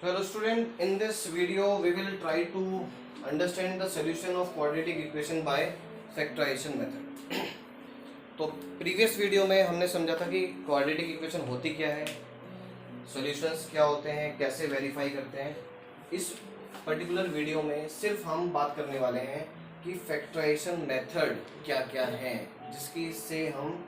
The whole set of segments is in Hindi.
Hello student, in this video we will try to understand the solution of quadratic equation by factorization method. तो प्रीवियस वीडियो में हमने समझा था कि क्वाड्रेटिक इक्वेशन होती क्या है, सॉल्यूशंस क्या होते हैं, कैसे वेरीफाई करते हैं। इस पर्टिकुलर वीडियो में सिर्फ हम बात करने वाले हैं कि फैक्टराइजेशन मेथड क्या क्या है जिसकी से हम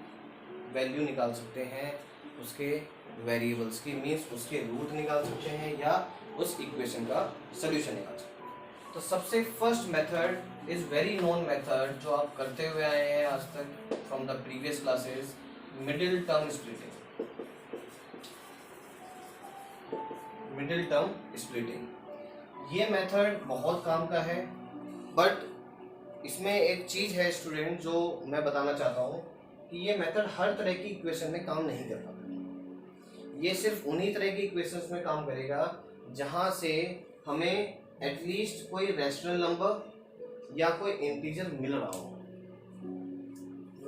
वैल्यू निकाल सकते हैं, उसके वेरिएबल्स की, मीन्स उसके रूट निकाल सकते हैं या उस इक्वेशन का सॉल्यूशन निकाल सकते हैं। तो सबसे first method is very known method जो आप करते हुए आए हैं आज तक from the previous classes, middle term splitting. Middle term splitting ये मेथड बहुत काम का है, बट इसमें एक चीज है स्टूडेंट जो मैं बताना चाहता हूँ कि ये मेथड हर तरह की इक्वेशन में काम नहीं कर पाता। ये सिर्फ उन्हीं तरह की इक्वेशंस में काम करेगा जहाँ से हमें एटलीस्ट कोई रैशनल नंबर या कोई इंटीजर मिल रहा हो,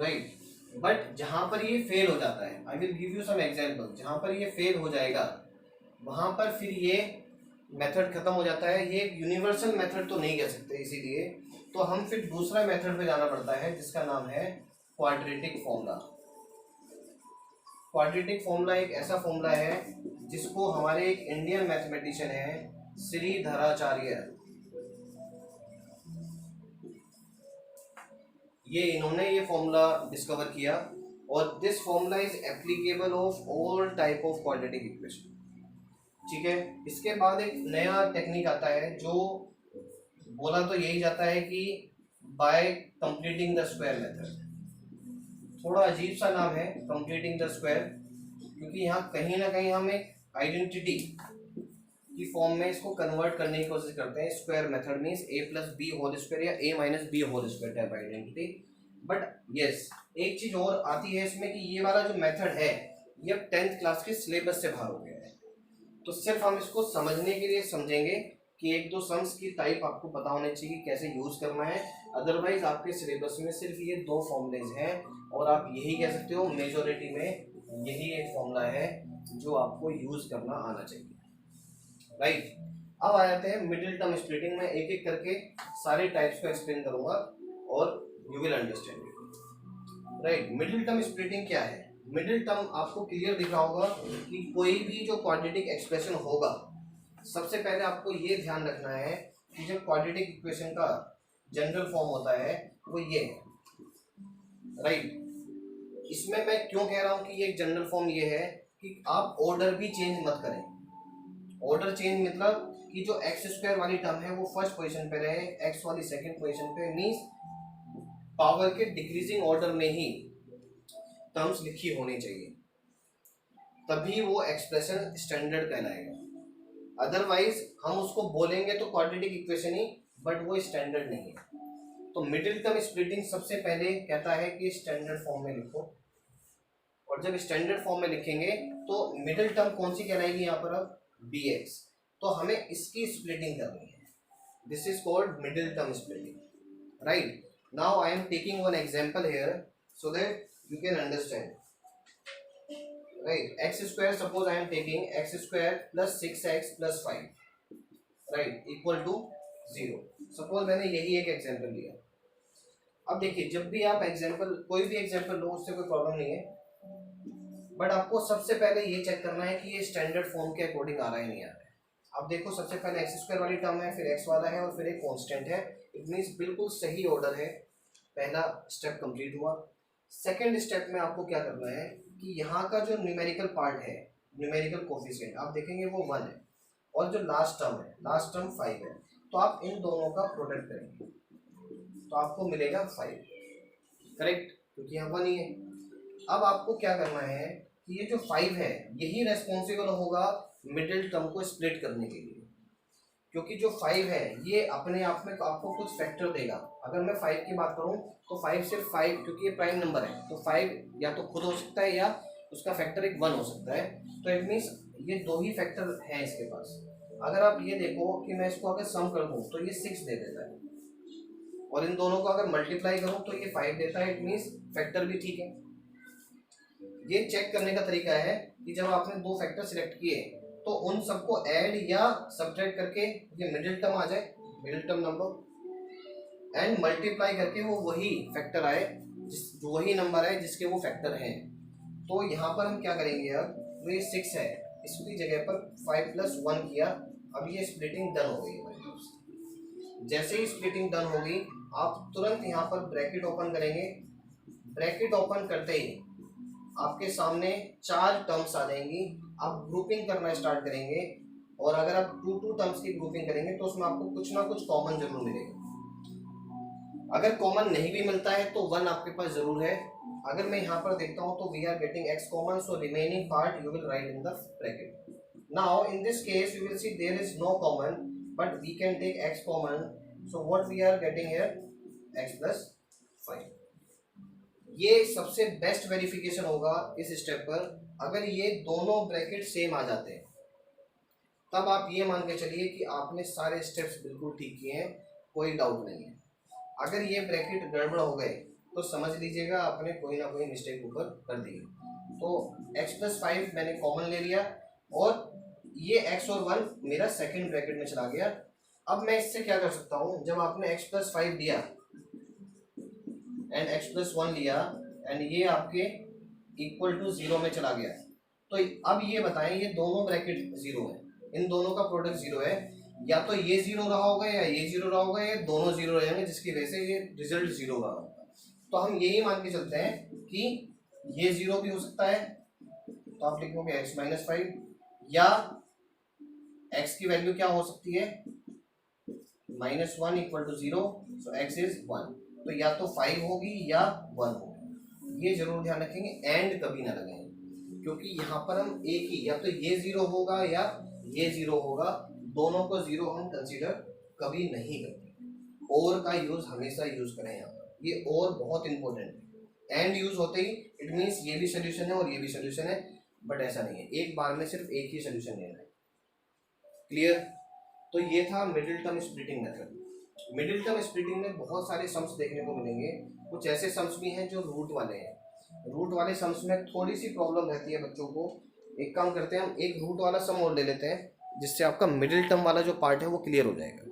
राइट। बट जहाँ पर ये फेल हो जाता है, I will give you some example, जहाँ पर ये फेल हो जाएगा वहाँ पर फिर ये मेथड खत्म हो जाता है। ये एक यूनिवर्सल मेथड तो नहीं कह सकते, इसीलिए तो हम फिर दूसरा मेथड पे जाना पड़ता है जिसका नाम है क्वाड्रेटिक फॉर्मूला। क्वाड्रेटिक फॉर्मूला एक ऐसा फॉर्मूला है जिसको हमारे एक इंडियन मैथमेटिशियन है श्रीधराचार्य, इन्होंने ये फॉर्मूला डिस्कवर किया और this formula is applicable of all type of quadratic equation. ठीक है, इसके बाद एक नया टेक्निक आता है जो बोला तो यही जाता है कि bye completing the square method. थोड़ा अजीब सा नाम है कंप्लीटिंग द स्क्वायर, क्योंकि यहाँ कहीं ना कहीं हम एक आइडेंटिटी की फॉर्म में इसको कन्वर्ट करने की कोशिश करते हैं। Square method means a plus B whole square या a minus B whole square type identity. But yes, एक चीज और आती है इसमें कि ये वाला जो मेथड है ये अब 10th क्लास के सिलेबस से बाहर हो गया है। तो सिर्फ हम इसको समझने के लिए समझेंगे कि एक दो सम्स की टाइप आपको पता होने चाहिए कैसे यूज करना है। अदरवाइज आपके सिलेबस में सिर्फ ये दो फॉर्मूलेज हैं और आप यही कह सकते हो मेजोरिटी में यही एक फॉर्मूला है जो आपको यूज करना आना चाहिए, राइट। अब आ जाते हैं मिडिल टर्म स्प्लिटिंग में, एक एक करके सारे टाइप्स को एक्सप्लेन करूंगा और you will understand it, right. Middle term splitting क्या है? मिडिल टर्म आपको क्लियर दिख रहा होगा कि कोई भी जो क्वाड्रेटिक एक्सप्रेशन होगा, सबसे पहले आपको ये ध्यान रखना है कि जब क्वाड्रेटिक इक्वेशन का जनरल फॉर्म होता है वो ये है, राइट। इसमें मैं क्यों कह रहा हूं कि ये जनरल फॉर्म ये है कि आप ऑर्डर भी चेंज मत करें। ऑर्डर चेंज मतलब कि जो एक्स स्क्वायर वाली टर्म है वो फर्स्ट पोजीशन पे रहे, एक्स वाली सेकंड पोजीशन पे, मींस पावर के डिक्रीजिंग ऑर्डर में ही टर्म्स लिखी होनी चाहिए, तभी वो एक्सप्रेशन स्टैंडर्ड कहलाएगा। अदरवाइज हम उसको बोलेंगे तो क्वाड्रेटिक इक्वेशन ही, बट वो स्टैंडर्ड नहीं है। तो मिडिल टर्म स्प्लिटिंग सबसे पहले कहता है कि स्टैंडर्ड फॉर्म में लिखो, और जब स्टैंडर्ड फॉर्म में लिखेंगे तो मिडिल टर्म कौन सी कहलाएगी यहाँ पर? अब bx। तो हमें इसकी स्प्लिटिंग करनी है, this is called middle term splitting, right. Now I am taking one example here so that you can understand, right? X square, suppose I am taking x square plus 6x plus 5, right, equal to 0। suppose मैंने यही एक एग्जांपल लिया। अब देखिए, जब भी आप एग्जांपल, कोई भी एग्जांपल लो, उससे कोई प्रॉब्लम नहीं है, बट आपको सबसे पहले ये चेक करना है कि ये स्टैंडर्ड फॉर्म के अकॉर्डिंग आ रहा है नहीं आ रहा है। अब देखो, सबसे पहले एक्स स्क्वायर वाली टर्म है, फिर एक्स वाला है और फिर एक कांस्टेंट है, इट मींस बिल्कुल सही ऑर्डर है। पहला स्टेप कंप्लीट हुआ। सेकेंड स्टेप में आपको क्या करना है कि यहाँ का जो न्यूमेरिकल पार्ट है, न्यूमेरिकल कोफिशिएंट आप देखेंगे वो 1 है, और जो लास्ट टर्म 5 है, तो आप इन दोनों का प्रोडक्ट करेंगे तो आपको मिलेगा 5, करेक्ट, क्योंकि यहाँ 1 ही है। अब आपको क्या करना है कि ये जो 5 है यही रेस्पॉन्सिबल होगा मिडिल टर्म को स्प्लिट करने के लिए, क्योंकि जो 5 है ये अपने आप में आपको कुछ फैक्टर देगा। अगर मैं 5 की बात करूं तो 5 सिर्फ 5, क्योंकि ये प्राइम नंबर है तो 5 या तो खुद हो सकता है या उसका फैक्टर एक 1 हो सकता है, तो इट मीन्स ये दो ही फैक्टर हैं इसके पास। अगर आप ये देखो कि मैं इसको अगर सम कर दूं तो ये 6 दे देता है, और इन दोनों को अगर मल्टीप्लाई करूं तो ये 5 देता है, इट मीन्स फैक्टर भी ठीक है। ये चेक करने का तरीका है कि जब आपने दो फैक्टर सिलेक्ट किए तो उन सबको ऐड या सब्ट्रैक्ट करके ये मिडिल टर्म आ जाए, middle term number, and multiply करके वो वही फैक्टर आए, जो वही नंबर है जिसके वो फैक्टर हैं। तो यहाँ पर हम क्या करेंगे, अब तो ये 6 है, इसकी जगह पर 5 + 1 किया। अब ये स्प्लिटिंग डन हो गई हमारी तरफ से। जैसे ही स्प्लिटिंग डन होगी आप तुरंत यहाँ पर ब्रैकेट ओपन करेंगे। ब्रैकेट ओपन करते ही आपके सामने 4 टर्म्स आ जाएंगी। आप ग्रुपिंग करना स्टार्ट करेंगे, और अगर आप 2 टर्म्स की ग्रुपिंग करेंगे तो उसमें आपको कुछ ना कुछ कॉमन जरूर मिलेगा। अगर कॉमन नहीं भी मिलता है तो 1 आपके पास जरूर है। अगर मैं यहाँ पर देखता हूँ तो we are getting x common, so remaining part you will write in the bracket. Now in this case you will see there is no common, but we can take x common, so what we are getting here x + 5। ये सबसे बेस्ट वेरिफिकेशन होगा इस स्टेप पर। अगर ये दोनों ब्रैकेट सेम आ जाते हैं तब आप ये मान के चलिए कि आपने सारे स्टेप्स बिल्कुल ठीक किए हैं, कोई डाउट नहीं है। अगर ये ब्रैकेट गड़बड़ हो गए तो समझ लीजिएगा आपने कोई ना कोई मिस्टेक ऊपर कर दी। तो x + 5 मैंने कॉमन ले लिया, और ये x और 1 मेरा सेकंड ब्रैकेट में चला गया। अब मैं इससे क्या कर सकता हूँ, जब आपने x + 5 लिया एंड x + 1 लिया एंड ये आपके इक्वल टू 0 में चला गया, तो अब ये बताएं ये दोनों ब्रैकेट 0 है, इन दोनों का प्रोडक्ट 0 है, या तो ये 0 रहा होगा या ये 0 रहा होगा, या दोनों 0 रहेंगे, जिसकी वजह से ये रिजल्ट 0 रहा होगा। तो हम यही मान के चलते हैं कि ये 0 भी हो सकता है, तो आप लिखोगे x - 5, या x की वैल्यू क्या हो सकती है -1 = 0, सो x इज 1। तो या तो 5 होगी या 1 होगी, ये जरूर ध्यान रखेंगे, एंड कभी ना लगाएंगे, क्योंकि यहाँ पर हम एक ही, या तो ये 0 होगा या ये 0 होगा, दोनों को 0 हम कंसीडर कभी नहीं करते। और का यूज हमेशा यूज करें यहाँ पर, ये और बहुत इंपॉर्टेंट है। एंड यूज होते ही इट मीन्स ये भी सोल्यूशन है और ये भी सोल्यूशन है, बट ऐसा नहीं है, एक बार में सिर्फ एक ही सोल्यूशन लेना है। क्लियर? तो ये था middle term splitting method. Middle term splitting में बहुत सारे सम्स देखने को मिलेंगे। कुछ ऐसे सम्स भी हैं जो रूट वाले हैं। रूट वाले सम्स में थोड़ी सी प्रॉब्लम रहती है बच्चों को। एक काम करते हैं, हम एक रूट वाला सम और ले लेते हैं, जिससे आपका मिडिल टर्म वाला जो पार्ट है वो क्लियर हो जाएगा।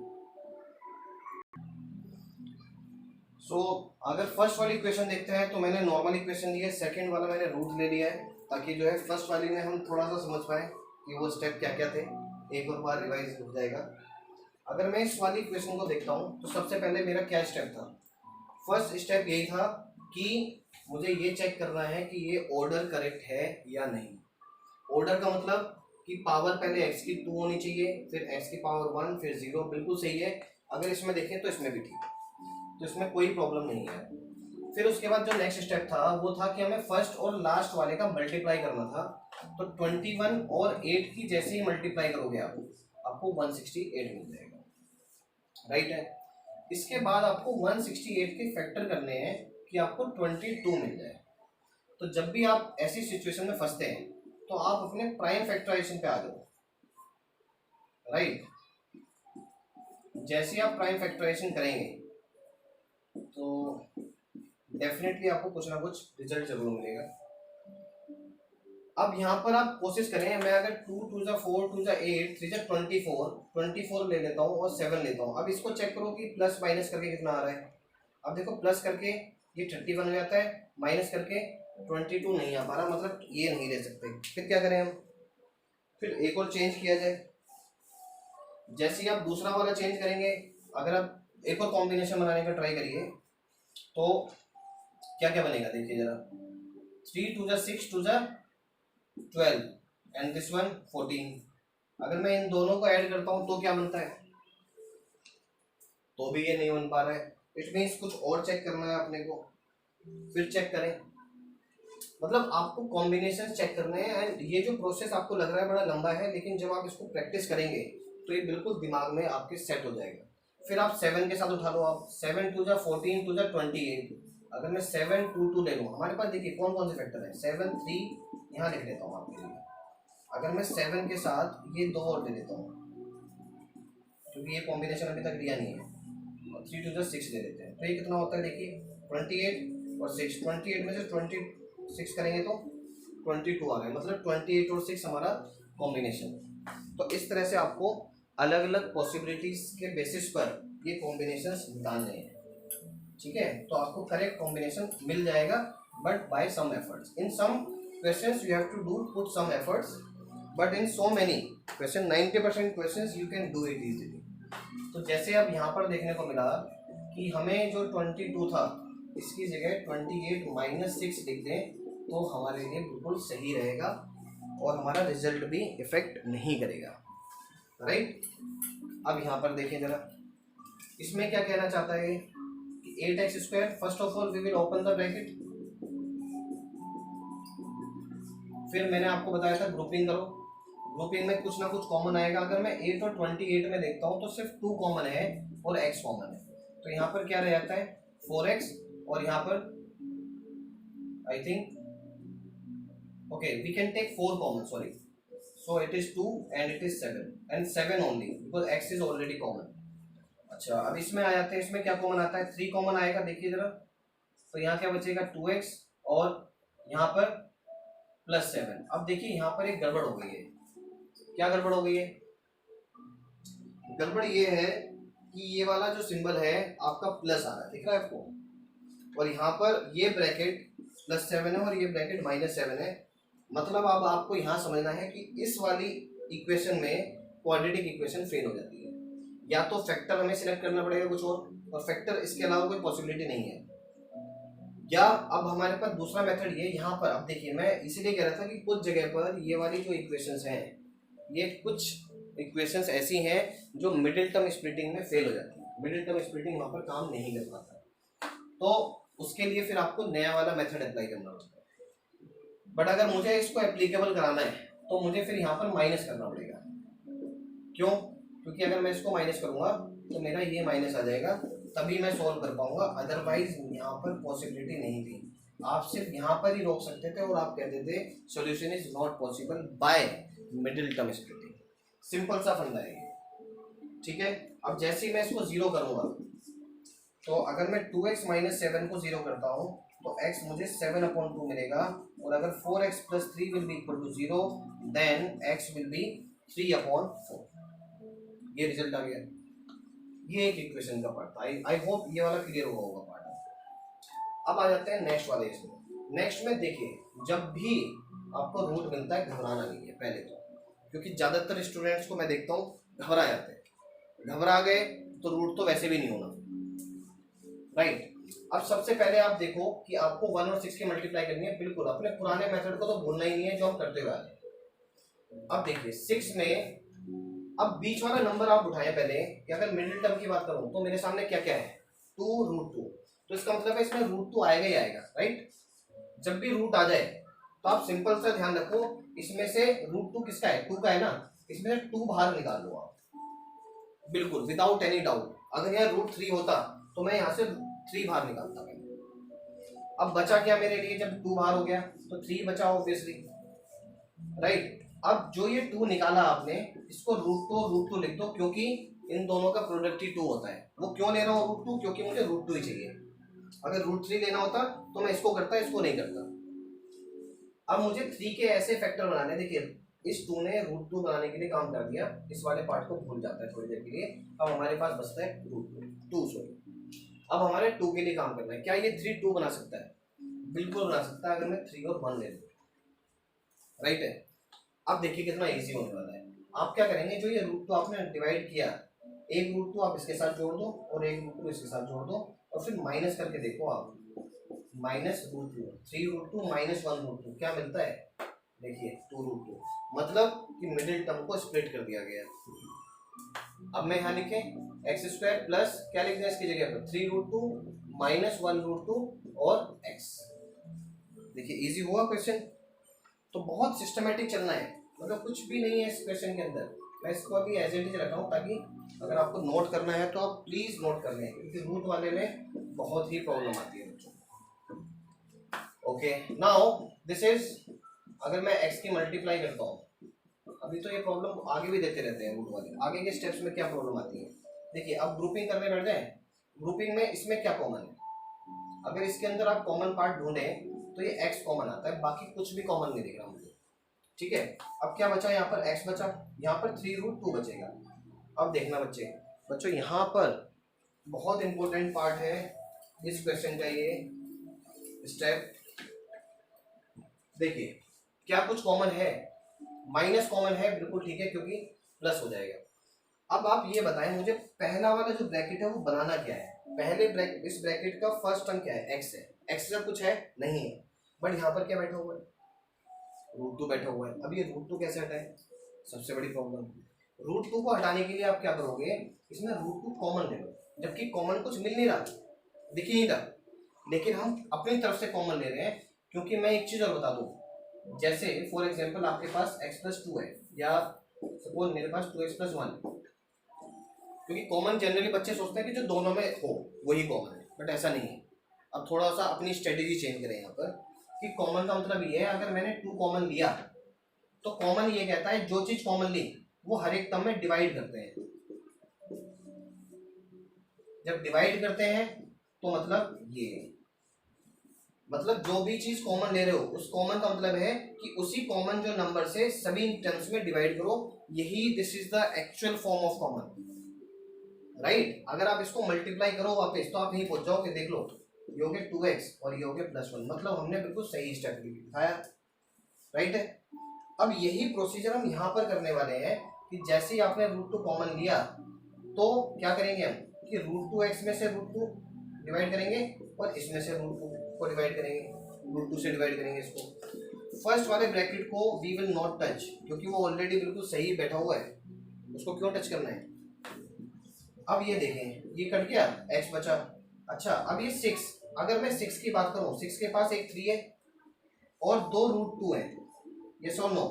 सो अगर फर्स्ट वाली इक्वेशन देखते हैं तो मैंने नॉर्मल इक्वेशन ली है, सेकेंड वाला मैंने रूट ले लिया है, ताकि जो है फर्स्ट वाली में हम थोड़ा सा समझ पाएँ कि वो स्टेप क्या क्या थे। एक और बार रिवाइज हो जाएगा। अगर मैं इस वाली इक्वेशन को देखता हूँ तो सबसे पहले मेरा क्या स्टेप था, फर्स्ट स्टेप यही था कि मुझे ये चेक करना है कि ये ऑर्डर करेक्ट है या नहीं। ऑर्डर का मतलब कि पावर पहले x की 2 होनी चाहिए, फिर x की पावर 1, फिर 0, बिल्कुल सही है। अगर इसमें देखें तो इसमें भी ठीक है, तो इसमें कोई प्रॉब्लम नहीं है। फिर उसके बाद जो नेक्स्ट स्टेप था वो था कि हमें फर्स्ट और लास्ट वाले का मल्टीप्लाई करना था। तो 21 और 8 की जैसे ही मल्टीप्लाई करोगे आपको 168 मिल जाएगा, राइट है। इसके बाद आपको 168 के फैक्टर करने हैं कि आपको 22 मिल जाए। तो जब भी आप ऐसी सिचुएशन में फंसते हैं तो आप अपने प्राइम फैक्टराइजेशन पे आ जाओ, राइट। जैसे आप प्राइम फैक्टराइजेशन करेंगे तो डेफिनेटली आपको कुछ ना कुछ रिजल्ट जरूर मिलेगा। अब यहाँ पर आप कोशिश करें, मैं अगर 2 × 2 = 4, 2 × 8, 3 × 24 ले लेता हूँ और 7 लेता हूँ। अब इसको चेक करो कि प्लस माइनस करके कितना आ रहा है। अब देखो प्लस करके ये 31 हो जाता है, माइनस करके 22 नहीं आ पा रहा, मतलब ये नहीं ले सकते। फिर क्या करें हम, फिर एक और चेंज किया जाए। जैसे ही आप दूसरा वाला चेंज करेंगे, अगर आप एक और कॉम्बिनेशन बनाने का ट्राई करिए तो क्या क्या बनेगा देखिए जरा। 3 × 2 = 6, 2 × 12 एंड दिस वन 14। अगर मैं इन दोनों को ऐड करता हूं तो क्या बनता है, तो भी ये नहीं बन पा रहा है। इट मीन्स कुछ और चेक करना है अपने को, फिर चेक करें। मतलब आपको कॉम्बिनेशन चेक करने हैं। एंड ये जो प्रोसेस आपको लग रहा है बड़ा लंबा है, लेकिन जब आप इसको प्रैक्टिस करेंगे तो ये बिल्कुल दिमाग में आपके सेट हो जाएगा। फिर आप 7 के साथ उठा लो, आप 7 × 2 = 14, 2 × 28। अगर मैं 7, 2, 2 ले लूँ, हमारे पास देखिए कौन कौन से फैक्टर है, 7, 3 यहाँ लिख लेता हूँ आपके लिए। अगर मैं 7 के साथ ये 2 और ले लेता हूँ, क्योंकि ये कॉम्बिनेशन अभी तक दिया नहीं है, और 3 × 2 = 6 ले लेते हैं, तो ये कितना होता है देखिए 28 और 6। 28 में से 26 करेंगे तो 22 आ गए, मतलब 28 और 6 हमारा कॉम्बिनेशन। तो इस तरह से आपको अलग अलग पॉसिबिलिटीज के बेसिस पर ये कॉम्बिनेशंस निकालने हैं, ठीक है। तो आपको करेक्ट कॉम्बिनेशन मिल जाएगा, but by some efforts. In some questions you have to do put some efforts, but in so many question 90% questions you can do it easily. तो जैसे अब यहाँ पर देखने को मिला कि हमें जो 22 था इसकी जगह 28 माइनस 6 लिख दें तो हमारे लिए बिल्कुल सही रहेगा और हमारा रिजल्ट भी इफेक्ट नहीं करेगा, राइट। अब यहाँ पर देखें जरा, इसमें क्या कहना चाहता है कि 8x², first of all we will open the bracket, फिर मैंने आपको बताया था ग्रुपिंग करो, ग्रुपिंग में कुछ ना कुछ कॉमन आएगा। अगर मैं 8 और 28 में देखता हूँ तो सिर्फ 2 कॉमन है और x कॉमन है, तो यहाँ पर क्या रह जाता है 4x, और यहाँ पर I think okay we can take 4 common, sorry, so it is 2 and it is 7 and 7 only because x is already common। अच्छा, अब इसमें आ जाते हैं, इसमें क्या कॉमन आता है 3 कॉमन आएगा, देखिए जरा, तो यहाँ क्या बचेगा 2x और यहाँ पर +7। अब देखिए यहाँ पर एक गड़बड़ हो गई है। क्या गड़बड़ हो गई है? गड़बड़ ये है कि ये वाला जो सिंबल है आपका प्लस आ रहा है, दिख रहा है आपको, और यहाँ पर ये ब्रैकेट +7 है और ये ब्रैकेट -7 है। मतलब अब आपको यहाँ समझना है कि इस वाली इक्वेशन में क्वाड्रेटिक इक्वेशन फेल हो जाती है, या तो फैक्टर हमें सिलेक्ट करना पड़ेगा कुछ और फैक्टर इसके अलावा कोई पॉसिबिलिटी नहीं है, या अब हमारे पास दूसरा मेथड ये यहाँ पर। अब देखिए मैं इसीलिए कह रहा था कि कुछ जगह पर ये वाली जो इक्वेशंस हैं, ये कुछ इक्वेशंस ऐसी हैं जो मिडिल टर्म स्प्लिटिंग में फेल हो जाती है, मिडिल टर्म स्प्लिटिंग वहाँ पर काम नहीं कर पाता, तो उसके लिए फिर आपको नया वाला मेथड अप्लाई करना होता है। बट अगर मुझे इसको एप्लीकेबल कराना है तो मुझे फिर यहाँ पर माइनस करना पड़ेगा। क्यों? क्योंकि अगर मैं इसको माइनस करूंगा तो मेरा ये माइनस आ जाएगा, तभी मैं सॉल्व कर पाऊंगा, अदरवाइज यहाँ पर पॉसिबिलिटी नहीं थी। आप सिर्फ यहाँ पर ही रोक सकते थे और आप कहते थे solution is not possible by middle term splitting. Simple सा फंडा है, ठीक है। अब जैसे ही मैं इसको 0 करूंगा, तो अगर मैं 2x - 7 को 0 करता हूँ तो x मुझे 7/2 मिलेगा, और अगर 4x + 3 will be equal to 0 then x will be 3/4। ये रिजल्ट आ गया। ये एक इक्वेशन का पार्ट था। आई होप ये वाला क्लियर हुआ होगा पार्ट। अब आ जाते हैं नेक्स्ट वाले इसमें। नेक्स्ट में देखिए, जब भी आपको रूट मिलता है घबराना नहीं है पहले तो, क्योंकि ज़्यादातर स्टूडेंट्स को मैं देखता हूँ घबरा जाते हैं। घबरा गए तो रूट तो वैसे भी नहीं होना, राइट। अब सबसे पहले आप देखो कि आपको 1 और 6 की मल्टीप्लाई करनी है। बिल्कुल अपने पुराने मेथड को तो भूलना ही नहीं है जो हम करते हुए आ रहे। अब देखिए 6 में अब बीच वाला नंबर आप उठाएं पहले, कि अगर मिडिल टर्म की बात करूं तो मेरे सामने क्या क्या है 2√2, तो इसका मतलब है इसमें √2 आएगा ही आएगा, राइट। जब भी रूट आ जाए तो आप सिंपल सा ध्यान रखो, इसमें से √2 किसका है 2 का है ना, इसमें से 2 बाहर निकाल लो आप, बिल्कुल विदाउट एनी डाउट। अगर यहाँ √3 होता तो मैं यहाँ से 3 बाहर निकालता मैं। अब बचा क्या मेरे लिए, जब 2 बाहर हो गया तो 3 बचा ऑब्वियसली, राइट। अब जो ये 2 निकाला आपने, इसको √2 लिख दो, क्योंकि इन दोनों का प्रोडक्ट ही 2 होता है। वो क्यों ले रहा हूँ √2, क्योंकि मुझे √2 ही चाहिए। अगर √3 लेना होता तो मैं इसको करता, इसको नहीं करता। अब मुझे 3 के ऐसे फैक्टर बनाने, देखिए इस 2 ने √2 बनाने के लिए काम कर दिया, इस वाले पार्ट को भूल जाता है थोड़ी देर के लिए। अब हमारे पास बचता है √2 सॉरी। अब हमारे 2 के लिए काम करना है। क्या ये 3 2 बना सकता है? बिल्कुल बना सकता है, अगर मैं 3 और 1 ले लूँ, राइट है। अब देखिए कितना इजी होने वाला है। आप क्या करेंगे, जो ये √2 आपने डिवाइड किया, एक √2 आप इसके साथ जोड़ दो और एक √2 इसके साथ जोड़ दो, और फिर माइनस करके देखो आप, -√2, 3√2 -1√2 क्या मिलता है, देखिए 2√2, मतलब कि मिडिल टर्म को स्प्लिट कर दिया गया। अब मैं यहाँ लिखे x² प्लस क्या लिख दें इसकी जगह पर 3√2 -1√2 और x। देखिए इजी हुआ क्वेश्चन। तो बहुत सिस्टमेटिक चलना है, मतलब कुछ भी नहीं है इस क्वेश्चन के अंदर। मैं इसको अभी एज इट इज रखा हूँ, ताकि अगर आपको नोट करना है तो आप प्लीज नोट कर लें, क्योंकि रूट वाले में बहुत ही प्रॉब्लम आती है बच्चों। ओके नाउ दिस इज, अगर मैं x की मल्टीप्लाई करता हूँ, अभी तो ये प्रॉब्लम आगे भी देते रहते हैं रूट वाले, आगे के स्टेप्स में क्या प्रॉब्लम आती है। देखिए अब ग्रुपिंग करने बैठ जाए, ग्रुपिंग में इसमें क्या कॉमन है, अगर इसके अंदर आप कॉमन पार्ट ढूंढें तो ये x कॉमन आता है, बाकी कुछ भी कॉमन नहीं दिख रहा मुझे। ठीक है। अब क्या बचा यहाँ पर, x बचा, यहाँ पर 3√2 बचेगा। अब देखना बच्चों यहाँ पर बहुत इंपॉर्टेंट पार्ट है इस क्वेश्चन का, ये स्टेप देखिए क्या कुछ कॉमन है, माइनस कॉमन है, बिल्कुल ठीक है, क्योंकि प्लस हो जाएगा। अब आप ये बताएं मुझे, पहला वाला जो ब्रैकेट है वो बनाना क्या है। पहले ब्रैकेट, इस ब्रैकेट का फर्स्ट टर्म क्या है, x है, x से कुछ है नहीं है, बट यहाँ पर क्या बैठा हुआ है, √2 बैठा हुआ है। अब ये √2 कैसे हटाए, सबसे बड़ी प्रॉब्लम। √2 को हटाने के लिए आप क्या करोगे, इसमें √2 कॉमन ले लो, जबकि कॉमन कुछ मिल नहीं रहा, दिख ही नहीं रहा, लेकिन हम अपनी तरफ से कॉमन ले रहे हैं। क्योंकि मैं एक चीज और बता दूं, जैसे फॉर एग्जांपल आपके पास x+2 है, या सपोज मेरे पास 2x+1, क्योंकि कॉमन जनरली बच्चे सोचते हैं कि जो दोनों में हो वही कॉमन है, बट ऐसा नहीं है। अब थोड़ा सा अपनी स्ट्रेटेजी चेंज करें यहाँ पर, कि कॉमन का मतलब ये है, अगर मैंने 2 कॉमन लिया तो कॉमन ये कहता है जो चीज कॉमन ली वो हर एक टर्म में डिवाइड करते हैं। जब डिवाइड करते हैं तो मतलब ये, मतलब जो भी चीज कॉमन ले रहे हो उस कॉमन का मतलब है कि उसी कॉमन जो नंबर से सभी टर्म्स में डिवाइड करो, यही this is the actual form of common, right. अगर आप इसको मल्टीप्लाई करो वापस तो आप यहीं पहुंच जाओगे, देख लो ये हो गया 2x और ये हो गया +1, मतलब हमने बिल्कुल सही स्टेप दिखाया, राइट है। अब यही प्रोसीजर हम यहाँ पर करने वाले हैं कि जैसे ही आपने √2 कॉमन लिया तो क्या करेंगे हम कि √2x में से √2 डिवाइड करेंगे और इसमें से √2 को डिवाइड करेंगे, √2 से डिवाइड करेंगे इसको। फर्स्ट वाले ब्रैकेट को वी विल नॉट टच, क्योंकि वो ऑलरेडी बिल्कुल सही बैठा हुआ है, उसको क्यों टच करना है। अब ये देखें, ये कट गया, x बचा। अच्छा अब ये 6, अगर मैं 6 की बात करूं, 6 के पास एक 3 है और 2 √2 है, ये सो नो।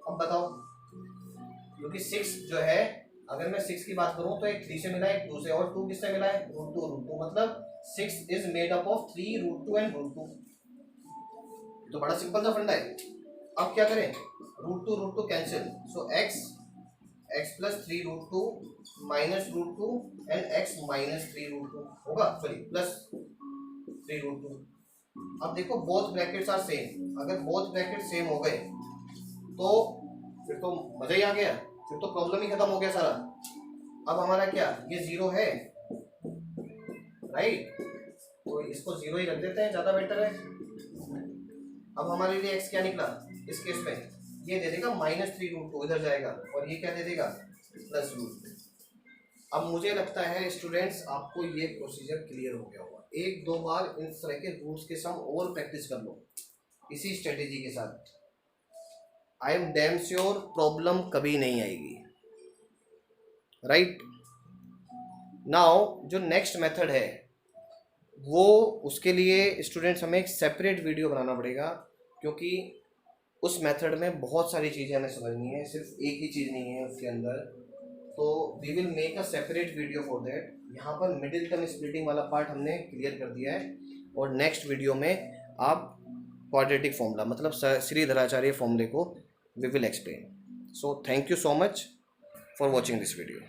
अब बताओ, क्योंकि 6 जो है, अगर मैं 6 की बात करूं तो एक 3 से मिला है, एक 2 से, और 2 किससे मिला है, √2, मतलब 6 is made up of 3 √2 and √2। तो बड़ा सिंपल सा फंडा है। अब क्या करें, √2 cancel, so x plus 3 √2 minus √2 and x minus 3 √2 होगा, सॉरी प्लस 3 √2। अब देखो बोथ ब्रैकेट्स आर सेम, अगर बोथ ब्रैकेट सेम हो गए तो फिर तो मजा ही आ गया, फिर तो प्रॉब्लम ही खत्म हो गया सारा। अब हमारा क्या, ये 0 है, राइट, तो इसको 0 ही रख देते हैं, ज्यादा बेटर है। अब हमारे लिए x क्या निकला इस केस में, ये दे देगा -3 √2, इधर जाएगा, और ये क्या दे देगा +√2। अब मुझे लगता है स्टूडेंट्स आपको ये प्रोसीजर क्लियर हो गया होगा। एक दो बार इस तरह के रूट्स के सम और प्रैक्टिस कर लो इसी स्ट्रेटेजी के साथ, I am damn sure problem कभी नहीं आएगी, राइट। नाउ जो नेक्स्ट मेथड है वो, उसके लिए स्टूडेंट्स हमें एक सेपरेट वीडियो बनाना पड़ेगा, क्योंकि उस मेथड में बहुत सारी चीज़ें हमें समझनी है, सिर्फ एक ही चीज़ नहीं है उसके अंदर। तो we will make a separate video for that. यहाँ पर मिडिल टर्म स्प्लिटिंग वाला पार्ट हमने क्लियर कर दिया है, और नेक्स्ट वीडियो में आप क्वाड्रेटिक फॉर्मूला मतलब श्रीधराचार्य फॉर्मूले को we will explain. So thank you so much for watching this video.